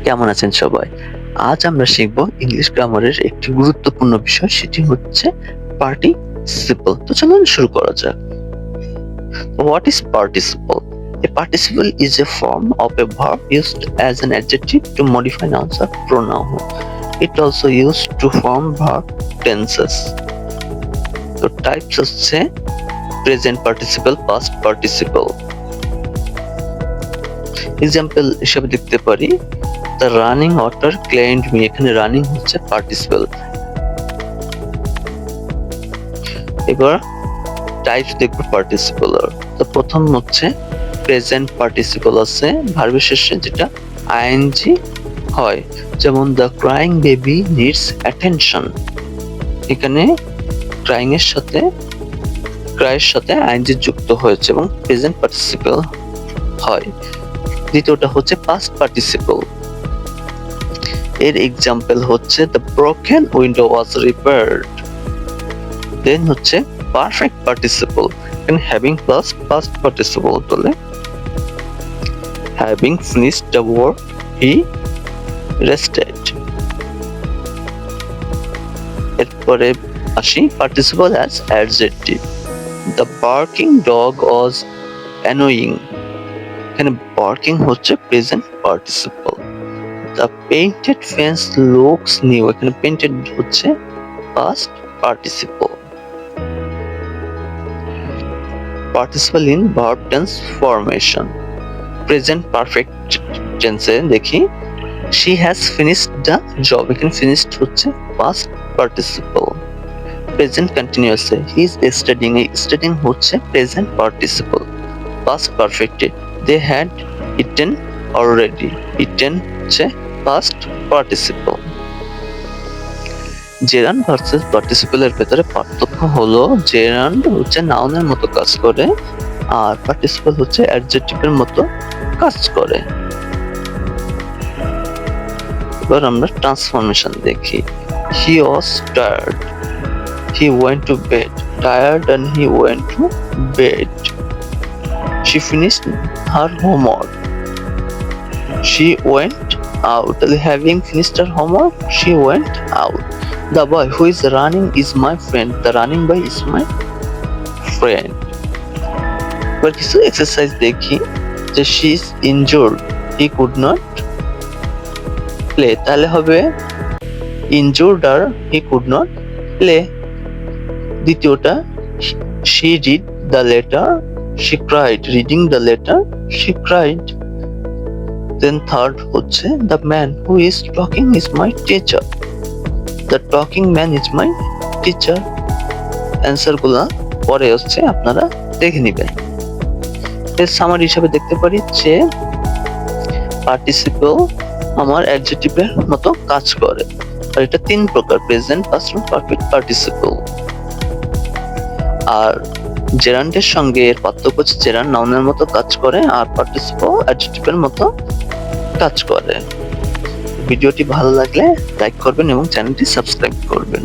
কেমন আছেন সবাই? আজ আমরা শিখব ইংলিশ গ্রামারের একটি গুরুত্বপূর্ণ বিষয়, সেটি হচ্ছে পার্টিসিপল। তো চলুন শুরু করা যাক। What is participle? A participle is a form of a verb used as an adjective to modify nouns or pronoun. It also used to form verb tenses. তো টাইপস হচ্ছে present participle, past participle. Example হিসেবে দেখতে পারি, the running water climbed me. এখানে running হচ্ছে participle. এবার types দেখব পার্টিসিপলের। তো প্রথম হচ্ছে প্রেজেন্ট পার্টিসিপল আছে ভার্বের শেষে যেটা আইএনজি হয়, যেমন the crying baby needs attention. এখানে ক্রাইং এর সাথে ক্রাইয়ের সাথে আইএনজি যুক্ত হয়েছে এবং প্রেজেন্ট পার্টিসিপল হয়। দ্বিতীয়টা হচ্ছে পাস্ট পার্টিসিপল। এর এক্সাম্পল হচ্ছে the broken window was repaired. Then হচ্ছে পারফেক্ট পার্টিসিপল। এখানে হ্যাভিং প্লাস পাস্ট পার্টিসিপল বলে having finished the work he rested. এরপরে আসি participle as adjective. The barking dog was annoying. এখানে বার্কিং হচ্ছে present participle. The painted fence looks new. এখানে painted হচ্ছে past participle. Participle in verb tense formation. Present perfect টেন্সে দেখি, she has finished the job. এখানে finished হচ্ছে past participle. Present কন্টিনিউয়াসে he is studying. এই স্টাডিং হচ্ছে প্রেজেন্ট পার্টিসিপল। পাস্ট পারফেক্টে they had eaten already. Eaten হচ্ছে পাস্ট পার্টিসিপল। জেরান্ড ভার্সেস পার্টিসিপলের ভেতরে পার্থক্য হলো জেরান্ড হচ্ছে নাউনের মতো কাজ করে আর পার্টিসিপল হচ্ছে অ্যাডজেক্টিভের মতো কাজ করে। এবার আমরা ট্রান্সফরমেশন দেখি। He was tired, he went to bed. Tired and he went to bed. She finished her homework. She went out. Having finished her homework, she went out. The boy who is running is my friend. The running boy is my friend. এবার কিছু exercise দেখি যে she is injured, he could not play। তাহলে হবে injured আর he could not play। দ্বিতীয়টা she read the letter, she cried. Reading the letter, she cried. Then third হচ্ছে the man who is talking is my teacher. The talking man is my teacher. Answer গুলা পরে হচ্ছে আপনারা দেখে নেবেন। এর summary হিসাবে দেখতে পারি যে পার্টিসিপল আমার অ্যাডজেক্টিভের মতো কাজ করে আর এটা তিন প্রকার, প্রেজেন্ট, পাস্ট, পারফেক্ট পার্টিসিপল। আর জেরান্ডের সঙ্গে এর পার্থক্য হচ্ছে জেরান্ড নাউনের মতো কাজ করে আর পার্টিসিপল অ্যাডজেক্টিভের মতো কাজ করে। ভিডিওটি ভালো লাগলে লাইক করবেন এবং চ্যানেলটি সাবস্ক্রাইব করবেন।